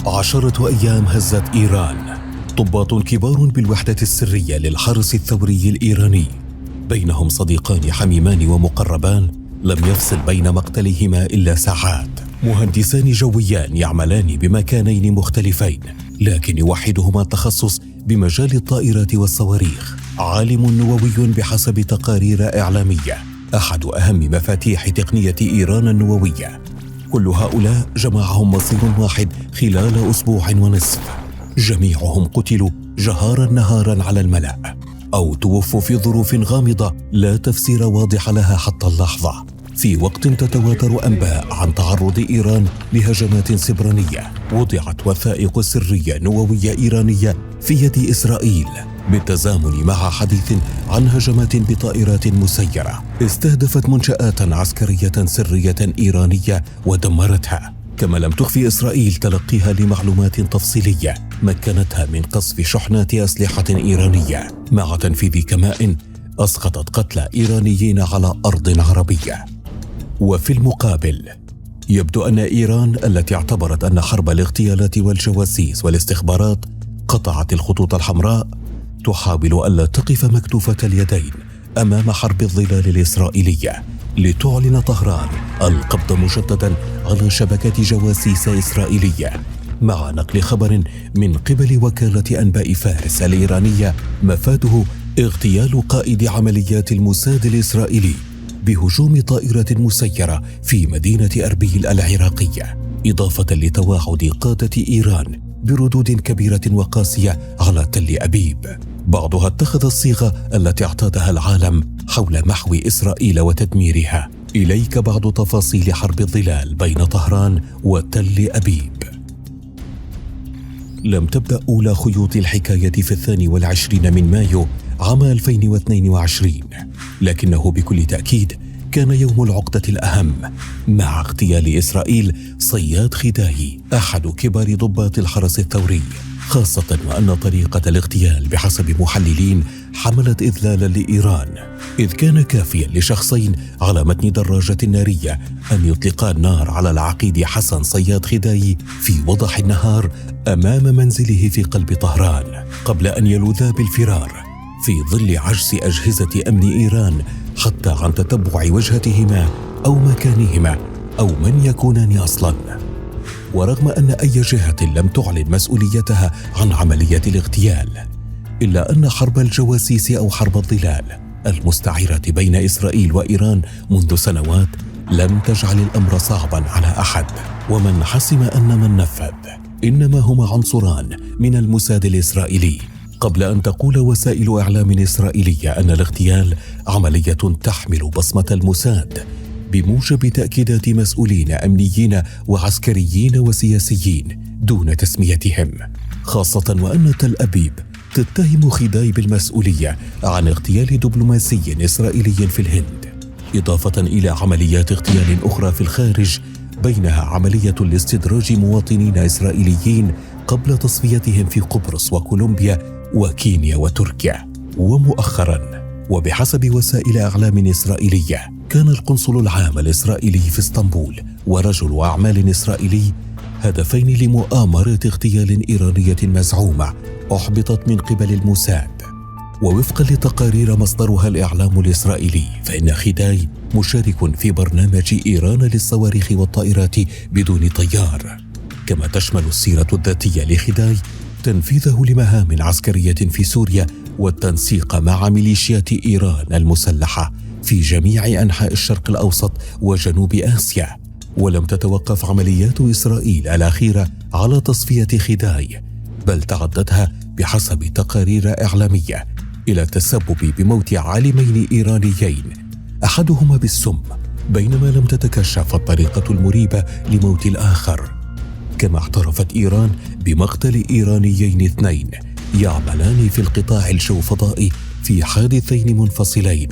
10 أيام هزت إيران. ضباط كبار بالوحدة السرية للحرس الثوري الإيراني، بينهم صديقان حميمان ومقربان، لم يفصل بين مقتلهما إلا ساعات. مهندسان جويان يعملان بمكانين مختلفين، لكن يوحدهما التخصص بمجال الطائرات والصواريخ. عالم نووي بحسب تقارير إعلامية، أحد أهم مفاتيح تقنية إيران النووية. كل هؤلاء جمعهم مصير واحد خلال أسبوع ونصف. جميعهم قتلوا جهارا نهارا على الملأ، أو توفوا في ظروف غامضة لا تفسير واضح لها حتى اللحظة، في وقت تتواتر أنباء عن تعرض إيران لهجمات سبرانية. وضعت وثائق سرية نووية إيرانية في يد إسرائيل، بالتزامن مع حديث عن هجمات بطائرات مسيرة استهدفت منشآت عسكرية سرية إيرانية ودمرتها. كما لم تخفي إسرائيل تلقيها لمعلومات تفصيلية مكنتها من قصف شحنات أسلحة إيرانية، مع تنفيذ كمائن أسقطت قتلى إيرانيين على أرض عربية. وفي المقابل، يبدو أن إيران التي اعتبرت أن حرب الاغتيالات والجواسيس والاستخبارات قطعت الخطوط الحمراء، تحاول ألا تقف مكتوفة اليدين أمام حرب الظلال الإسرائيلية، لتعلن طهران القبض مجددا على شبكة جواسيس إسرائيلية، مع نقل خبر من قبل وكالة أنباء فارس الإيرانية مفاده اغتيال قائد عمليات الموساد الإسرائيلي بهجوم طائرة مسيرة في مدينة أربيل العراقية، إضافة لتوعد قادة إيران بردود كبيرة وقاسية على تل أبيب، بعضها اتخذ الصيغة التي اعتادها العالم حول محو إسرائيل وتدميرها. إليك بعض تفاصيل حرب الظلال بين طهران وتل أبيب. لم تبدأ أولى خيوط الحكاية في 22 من مايو عام 2022، لكنه بكل تأكيد كان يوم العقدة الأهم، مع اغتيال إسرائيل صياد خداي، أحد كبار ضباط الحرس الثوري، خاصة وأن طريقة الاغتيال بحسب محللين حملت إذلالا لإيران، إذ كان كافيا لشخصين على متن دراجة نارية أن يطلقا النار على العقيد حسن صياد خداي في وضح النهار أمام منزله في قلب طهران، قبل أن يلوذا بالفرار في ظل عجز أجهزة أمن إيران حتى عن تتبع وجهتهما أو مكانهما أو من يكونان أصلاً. ورغم أن أي جهة لم تعلن مسؤوليتها عن عملية الاغتيال، إلا أن حرب الجواسيس أو حرب الظلال المستعرة بين إسرائيل وإيران منذ سنوات لم تجعل الأمر صعباً على أحد. ومن حسم أن من نفذ إنما هما عنصران من الموساد الإسرائيلي، قبل أن تقول وسائل إعلام إسرائيلية أن الاغتيال عملية تحمل بصمة الموساد بموجب تأكيدات مسؤولين أمنيين وعسكريين وسياسيين دون تسميتهم، خاصة وأن تل أبيب تتهم خداي بالمسؤولية عن اغتيال دبلوماسي إسرائيلي في الهند، إضافة إلى عمليات اغتيال أخرى في الخارج، بينها عملية لاستدراج مواطنين إسرائيليين قبل تصفيتهم في قبرص وكولومبيا وكينيا وتركيا. ومؤخرا، وبحسب وسائل إعلام إسرائيلية، كان القنصل العام الإسرائيلي في اسطنبول ورجل أعمال إسرائيلي هدفين لمؤامرة اغتيال إيرانية مزعومة أحبطت من قبل الموساد. ووفقا لتقارير مصدرها الإعلام الإسرائيلي، فإن خداي مشارك في برنامج إيران للصواريخ والطائرات بدون طيار، كما تشمل السيرة الذاتية لخداي تنفيذه لمهام عسكرية في سوريا والتنسيق مع ميليشيات إيران المسلحة في جميع أنحاء الشرق الأوسط وجنوب آسيا. ولم تتوقف عمليات إسرائيل الأخيرة على تصفية خداي، بل تعدتها بحسب تقارير إعلامية إلى التسبب بموت عالمين إيرانيين، أحدهما بالسم، بينما لم تتكشف الطريقة المريبة لموت الآخر. كما اعترفت إيران بمقتل إيرانيين 2 يعملان في القطاع الجوفضائي في حادثين منفصلين،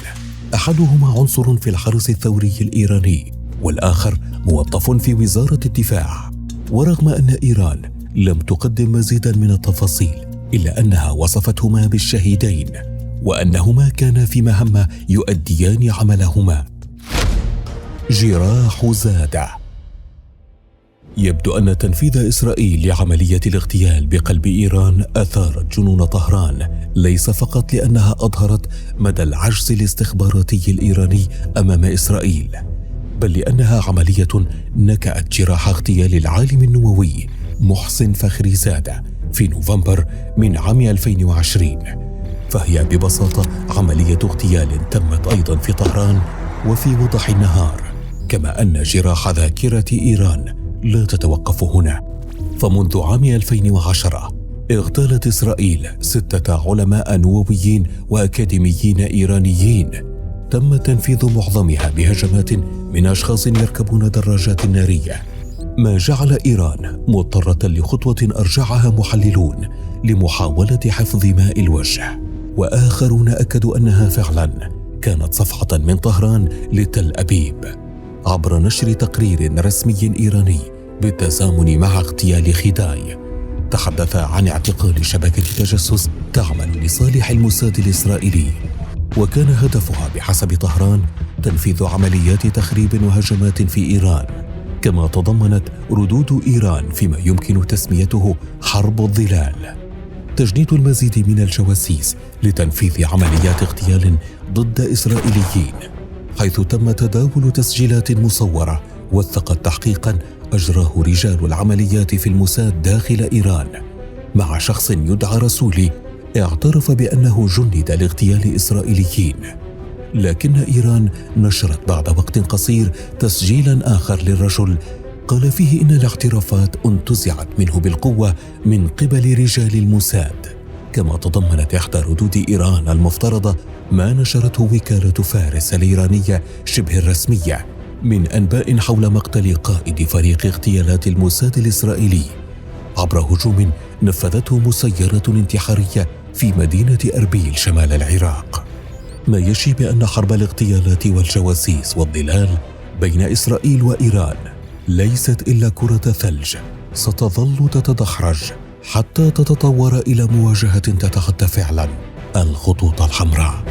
أحدهما عنصر في الحرس الثوري الإيراني والآخر موظف في وزارة الدفاع. ورغم أن إيران لم تقدم مزيدا من التفاصيل، إلا أنها وصفتهما بالشهيدين وأنهما كانا في مهمة يؤديان عملهما. جراح زادة. يبدو أن تنفيذ إسرائيل لعملية الاغتيال بقلب إيران أثارت جنون طهران، ليس فقط لأنها أظهرت مدى العجز الاستخباراتي الإيراني أمام إسرائيل، بل لأنها عملية نكأت جراح اغتيال العالم النووي محسن فخريزادة في نوفمبر من عام 2020. فهي ببساطة عملية اغتيال تمت أيضا في طهران وفي وضح النهار، كما أن جراح ذاكرة إيران لا تتوقف هنا. فمنذ عام 2010 اغتالت إسرائيل 6 علماء نوويين وأكاديميين إيرانيين، تم تنفيذ معظمها بهجمات من أشخاص يركبون دراجات نارية، ما جعل إيران مضطرة لخطوة أرجعها محللون لمحاولة حفظ ماء الوجه، وآخرون أكدوا أنها فعلا كانت صفعة من طهران لتل أبيب، عبر نشر تقرير رسمي إيراني بالتزامن مع اغتيال خداي تحدث عن اعتقال شبكة تجسس تعمل لصالح الموساد الإسرائيلي، وكان هدفها بحسب طهران تنفيذ عمليات تخريب وهجمات في إيران، كما تضمنت ردود إيران فيما يمكن تسميته حرب الظلال، تجنيد المزيد من الجواسيس لتنفيذ عمليات اغتيال ضد إسرائيليين، حيث تم تداول تسجيلات مصورة وثقت تحقيقا أجراه رجال العمليات في الموساد داخل إيران مع شخص يدعى رسولي اعترف بأنه جند لاغتيال إسرائيليين. لكن إيران نشرت بعد وقت قصير تسجيلا آخر للرجل قال فيه إن الاعترافات انتزعت منه بالقوة من قبل رجال الموساد، كما تضمنت إحدى ردود إيران المفترضة ما نشرته وكالة فارس الإيرانية شبه الرسمية من أنباء حول مقتل قائد فريق اغتيالات الموساد الإسرائيلي عبر هجوم نفذته مسيرة انتحارية في مدينة أربيل شمال العراق، ما يشي بأن حرب الاغتيالات والجواسيس والظلال بين إسرائيل وإيران ليست إلا كرة ثلج ستظل تتدحرج حتى تتطور إلى مواجهة تتخطى فعلا الخطوط الحمراء.